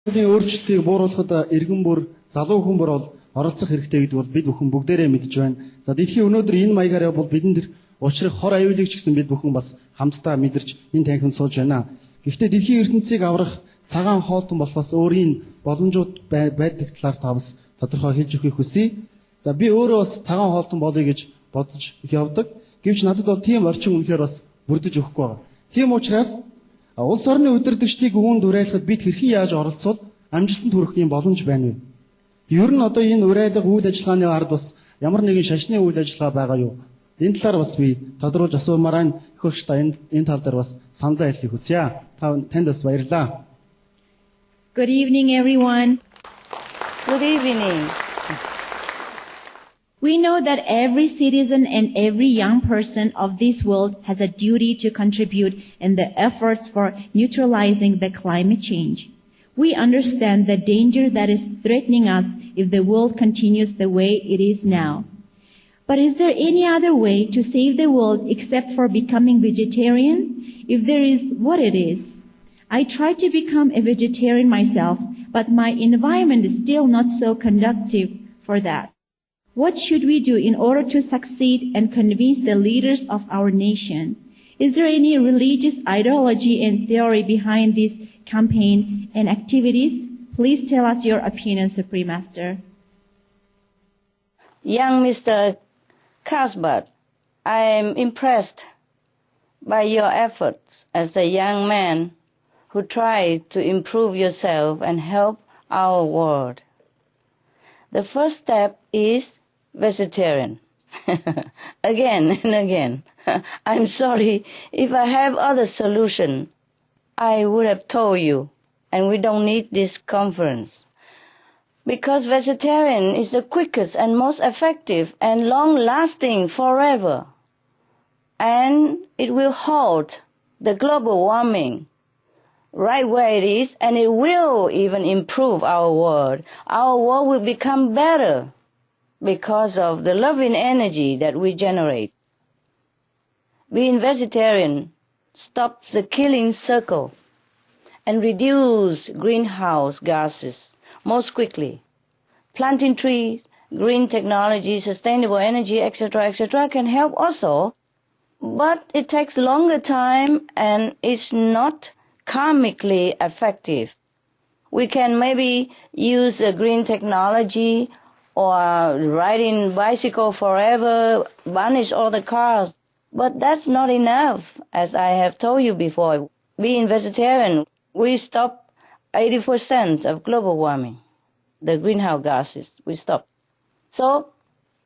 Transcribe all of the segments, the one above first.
Өөрчлөлтийг бууруулахад иргэн бүр залуу хүн бүр бол оролцох хэрэгтэй гэдэг бол бид бүхэн бүгдээрээ мэдж байна. За дэлхийн өнөөдөр энэ маягаар явбал бидэнд учрах хор аюулыг ч гэсэн бид бүхэн бас хамтдаа мэдэрч энэ танхимд сууж байна. Гэхдээ дэлхийн ертөнцийг аврах цагаан хоолтон болохоос өөрийн боломжууд байдаг талаар та бас тодорхой хэлж өгөхийг хүсье. За би өөрөө бас цагаан хоолтон болъё гэж бодож явдаг. Гэвч надад бол тийм орчин үнэхээр бас бүрдэж өгөхгүй байна. Тийм учраас улс орны удирдагчдыг үүнд уриалахад бид хэрхэн яаж оролцвол амжилтанд хүрэх юм боломж байна вэ? Ер нь одоо энэ уриалга үйл ажиллагааны ард бас ямар нэгэн шашны үйл ажиллагаа байгаа юу? Энэ талаар бас би тодруулж асуумаар байна. Их багш та энэ тал дээр бас санал хэлхийг хүсье. Танд бас баярлалаа. Good evening, everyone. Good evening. We know that every citizen and every young person of this world has a duty to contribute in the efforts for neutralizing the climate change. We understand the danger that is threatening us if the world continues the way it is now. But is there any other way to save the world except for becoming vegetarian? If there is, what it is? I tried to become a vegetarian myself, but my environment is still not so conducive for that. What should we do in order to succeed and convince the leaders of our nation? Is there any religious ideology and theory behind this campaign and activities? Please tell us your opinion, Supreme Master. Young Mr. Kasbert, I am impressed by your efforts as a young man who try to improve yourself and help our world. The first step is vegetarian. Again and again. I'm sorry, if I have other solution, I would have told you, and we don't need this conference. Because vegetarian is the quickest and most effective and long-lasting forever. And it will halt the global warming right where it is, and it will even improve our world. Our world will become better because of the loving energy that we generate. Being vegetarian stops the killing circle and reduce greenhouse gases most quickly. Planting trees, green technology, sustainable energy, etc., can help also, but it takes longer time and it's not karmically effective. We can maybe use a green technology or riding bicycle forever, banish all the cars. But that's not enough, as I have told you before. Being vegetarian, we stop 80% of global warming. The greenhouse gases, we stop. So,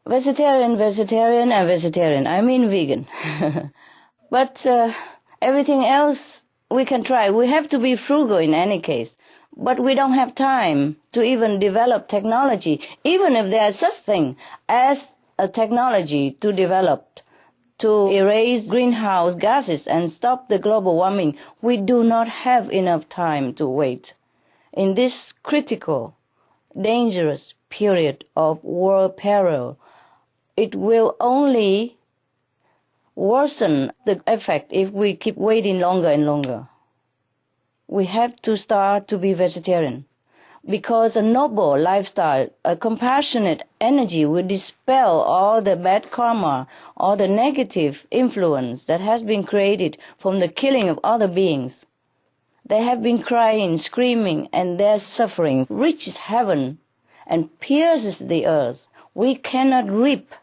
vegetarian, I mean vegan. But everything else we can try. We have to be frugal in any case. But we don't have time to even develop technology, even if there is such thing as a technology to develop to erase greenhouse gases and stop the global warming. We do not have enough time to wait. In this critical, dangerous period of world peril, it will only worsen the effect if we keep waiting longer and longer. We have to start to be vegetarian because a noble lifestyle, a compassionate energy will dispel all the bad karma, all the negative influence that has been created from the killing of other beings. They have been crying, screaming, and their suffering reaches heaven and pierces the earth. We cannot reap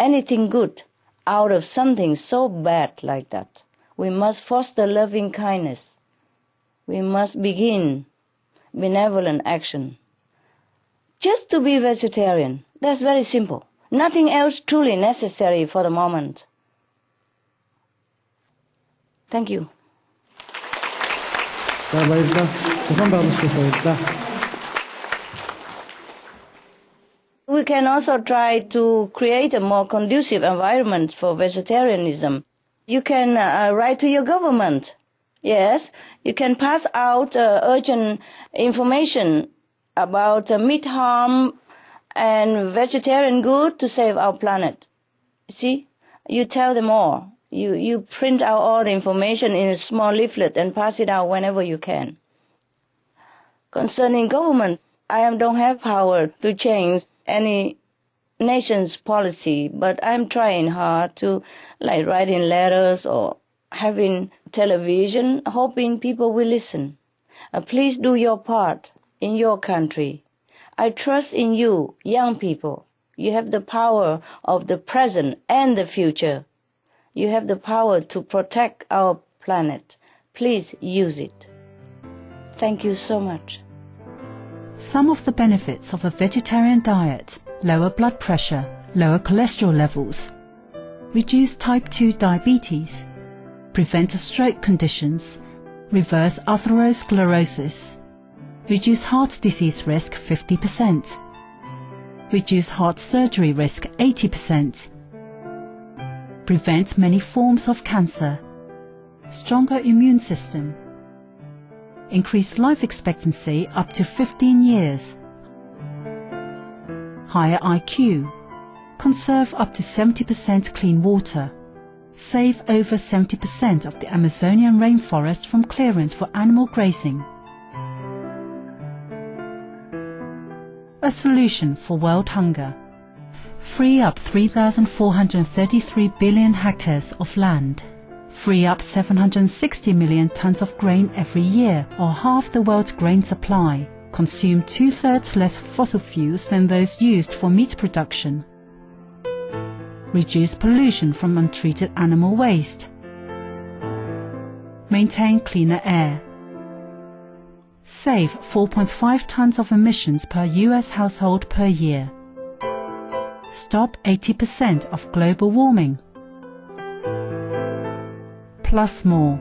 anything good out of something so bad like that. We must foster loving kindness. We must begin benevolent action. Just to be vegetarian, that's very simple. Nothing else truly necessary for the moment. Thank you. We can also try to create a more conducive environment for vegetarianism. You can write to your government. Yes, you can pass out urgent information about meat harm and vegetarian good to save our planet. See, you tell them all. You print out all the information in a small leaflet and pass it out whenever you can. Concerning government, I don't have power to change any nation's policy, but I'm trying hard to writing letters or having television, hoping people will listen. Please do your part in your country. I trust in you, young people. You have the power of the present and the future. You have the power to protect our planet. Please use it. Thank you so much. Some of the benefits of a vegetarian diet: lower blood pressure, lower cholesterol levels, reduce type 2 diabetes, prevent stroke conditions, reverse atherosclerosis, reduce heart disease risk 50%, reduce heart surgery risk 80%, prevent many forms of cancer, stronger immune system, increase life expectancy up to 15 years, higher IQ, conserve up to 70% clean water, save over 70% of the Amazonian rainforest from clearance for animal grazing. A solution for world hunger. Free up 3,433 billion hectares of land. Free up 760 million tons of grain every year, or half the world's grain supply. Consume 2/3 less fossil fuels than those used for meat production. Reduce pollution from untreated animal waste. Maintain cleaner air. Save 4.5 tons of emissions per US household per year. Stop 80% of global warming. Plus more.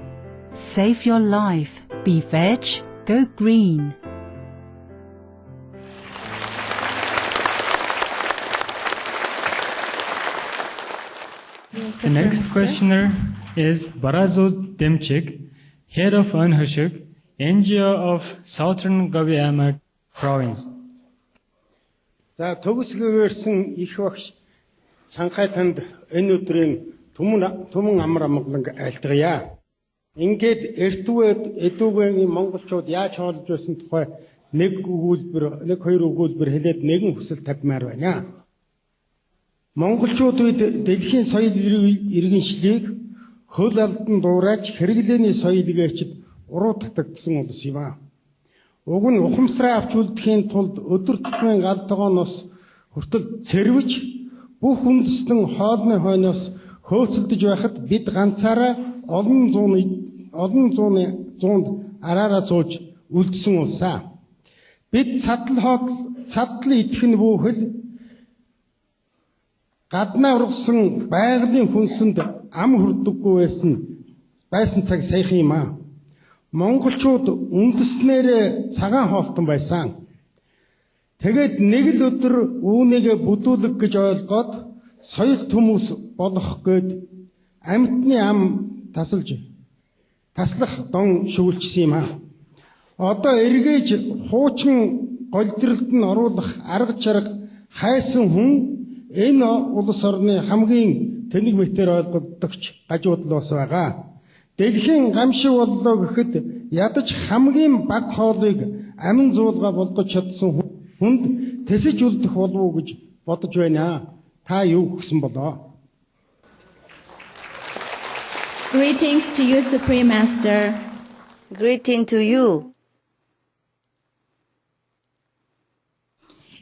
Save your life. Be veg. Go green. The next questioner is Barazuz Demchik, head of Unhushuk, NGO of Southern Gobiamag Province. За төгсгөөрсөн их багш Шанхай танд энэ өдрийн түмэн амар амгалан айлтгая. Ингээд эртүгэд эдүгийн монголчууд яаж хоолж байсан тухай нэг хоёр өгүүлбэр хэлээд нэгэн хүсэл тавьмаар байна. Монголчууд үед дэлхийн соёл иргэншлийг хөл алдан дуурайж хэрэглээний соёлгээчд уруу татагдсан улс юм а. Уг нь ухамсараа авч үлдэхийн тулд өдөр тутмын гал тогооноос хүртэл цэрвэж бүх үндэстэн хоолны хойноос хөөцөлдөж байхад бид ганцаараа олон зуунд араараа сууж үлдсэн улсаа. Бид цадл идэх нь бүхэл гаднаа ургасан байгалийн хүнсэнд ам хүрдэггүй байсан цаг саяхан юм а. Монголчууд үндэстнээр цагаан хоолтон байсан. Тэгээд нэг л өдөр үүнийгээ бүдүүлэг гэж ойлгоод соёл төмөс болох гээд амьтны ам таслах дон шүглжсэн юм а. Одоо эргэж хуучин голдролд нь оруулах арга чарга хайсан хүн энэ улс орны хамгийн тэнэг мэтээр ойлгогдогч гажуудлаас байгаа. Дэлхийн гамшиг боллоо гэхэд ядаж хамгийн бага хоолыг амин зуулга болгож чадсан хүнд тэсэж үлдэх болов уу гэж бодож байна. Та юу гэсэн болоо? Greetings to you, Supreme Master. Greeting to you.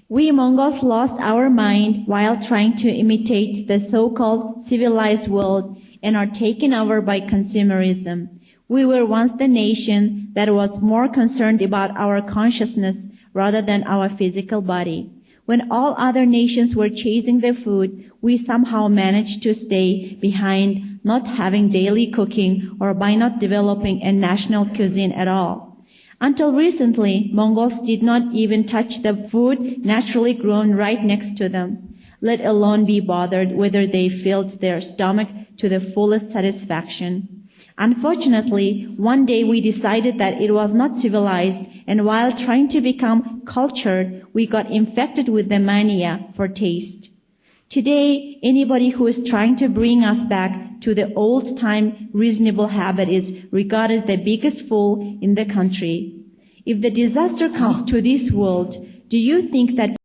We Mongols lost our mind while trying to imitate the so-called civilized world and are taken over by consumerism. We were once the nation that was more concerned about our consciousness rather than our physical body. When all other nations were chasing their food, we somehow managed to stay behind, not having daily cooking or by not developing a national cuisine at all. Until recently, Mongols did not even touch the food naturally grown right next to them, let alone be bothered whether they filled their stomach to the fullest satisfaction. Unfortunately, one day we decided that it was not civilized, and while trying to become cultured, we got infected with the mania for taste. Today, anybody who is trying to bring us back to the old-time reasonable habit is regarded the biggest fool in the country. If the disaster comes to this world, do you think that